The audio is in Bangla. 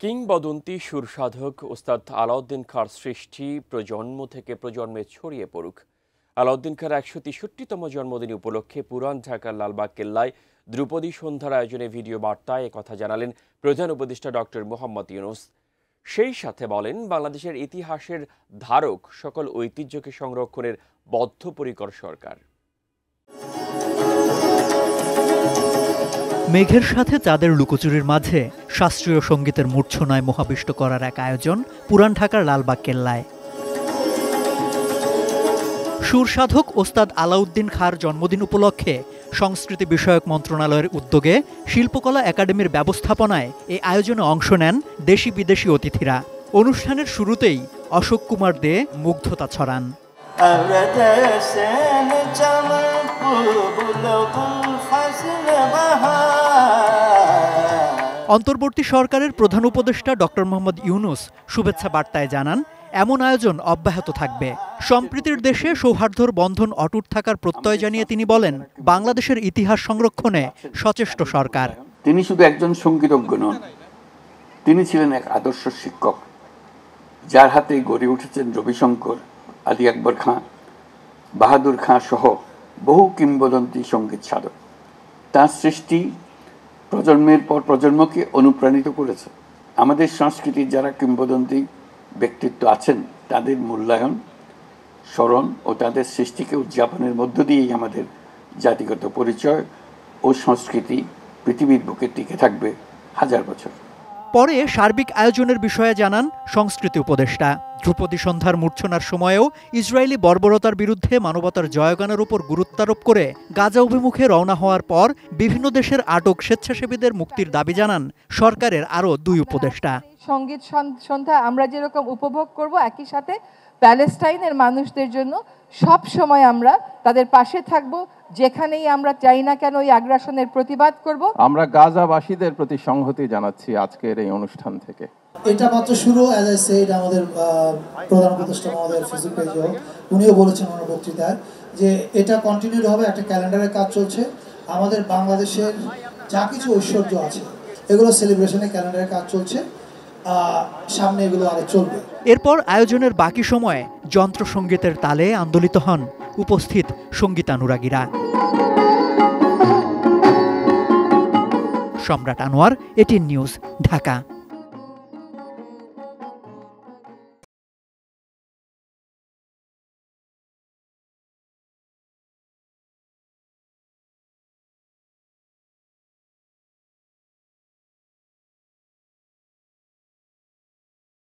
কিংবদন্তি সুরসাধক ওস্তাদ আলাউদ্দিন খাঁর সৃষ্টি প্রজন্ম থেকে প্রজন্মে ছড়িয়ে পড়ুক। আলাউদ্দিন খাঁর ১৬৩তম জন্মদিন উপলক্ষে পুরান ঢাকার লালবাগ কেল্লায় ধ্রুপদী সন্ধ্যার আয়োজনে ভিডিও বার্তায় একথা জানালেন প্রধান উপদেষ্টা ডক্টর মোহাম্মদ ইউনূস। সেই সাথে বলেন, বাংলাদেশের ইতিহাসের ধারক সকল ঐতিহ্যকে সংরক্ষণের বদ্ধপরিকর সরকার। মেঘের সাথে চাঁদের লুকোচুরির মাঝে শাস্ত্রীয় সঙ্গীতের মূর্ছনায় মোহাবিষ্ট করার এক আয়োজন পুরান ঢাকার লালবাগ কেল্লায়। সুরসাধক ওস্তাদ আলাউদ্দিন খাঁর জন্মদিন উপলক্ষে সংস্কৃতি বিষয়ক মন্ত্রণালয়ের উদ্যোগে শিল্পকলা একাডেমির ব্যবস্থাপনায় এই আয়োজনে অংশ নেন দেশি বিদেশি অতিথিরা। অনুষ্ঠানের শুরুতেই অশোক কুমার দে মুগ্ধতা ছড়ান। অন্তর্বর্তী সরকারের প্রধান উপদেষ্টা ডক্টর মোহাম্মদ ইউনূস শুভেচ্ছা বার্তায় জানান, এমন আয়োজন অব্যাহত থাকবে। সম্প্রীতির দেশে সৌহার্দ্যর বন্ধন অটুট থাকার প্রত্যয় জানিয়ে তিনি বলেন, বাংলাদেশের ইতিহাস সংরক্ষণে সচেষ্ট সরকার। তিনি শুধু একজন সঙ্গীতজ্ঞ নন, তিনি ছিলেন এক আদর্শ শিক্ষক, যার হাতে গড়ে উঠেছেন রবিশঙ্কর, আলী আকবর খাঁ, বাহাদুর খাঁ সহ বহু কিংবদন্তি সঙ্গীত সাধক। তার সৃষ্টি প্রজন্মের পর প্রজন্মকে অনুপ্রাণিত করেছে। আমাদের সংস্কৃতির যারা কিংবদন্তি ব্যক্তিত্ব আছেন, তাদের মূল্যায়ন, স্মরণ ও তাদের সৃষ্টিকে উদযাপনের মধ্য দিয়েই আমাদের জাতিগত পরিচয় ও সংস্কৃতি পৃথিবীর বুকে টিকে থাকবে হাজার বছর। পরে সার্বিক আয়োজনের বিষয়ে জানান সংস্কৃতি উপদেষ্টা। ধ্রুপদী সন্ধ্যার মূর্ছনার সময়েও ইসরায়েলি বর্বরতার বিরুদ্ধে মানবতার জয়গানের উপর গুরুত্বারোপ করে গাজা অভিমুখে রওনা হওয়ার পর বিভিন্ন দেশের আটক স্বেচ্ছাসেবীদের মুক্তির দাবি জানান সরকারের আরও দুই উপদেষ্টা। সঙ্গীত সন্ধ্যা আমরা যেরকম উপভোগ করব, একই সাথে প্যালেস্টাইনের মানুষদের জন্য সব সময় আমরা তাদের পাশে থাকব, যেখানেই আমরা চাই না কেন এই আগ্রাসনের প্রতিবাদ করব। আমরা গাজাবাসীদের প্রতি সংহতি জানাচ্ছি আজকের এই অনুষ্ঠান থেকে। এটা মাত্র শুরু। অ্যাজ আই সেড, আমাদের প্রধান উপদেষ্টা আমাদের ফেসবুক পেজেও উনিও বলেছেন ওনার বক্তৃতায় যে এটা কন্টিনিউ হবে। একটা ক্যালেন্ডারের কাজ চলছে। আমাদের বাংলাদেশের যা কিছু ঐশ্বর্য আছে এগুলো সেলিব্রেশনের ক্যালেন্ডারের কাজ চলছে, সামনে এগুলো আরো চলবে। এরপর আয়োজনের বাকি সময়ে যন্ত্র সঙ্গীতের তালে আন্দোলিত হন উপস্থিত সঙ্গীতানুরাগীরা। সম্রাট আনোয়ার, এটিএন নিউজ, ঢাকা।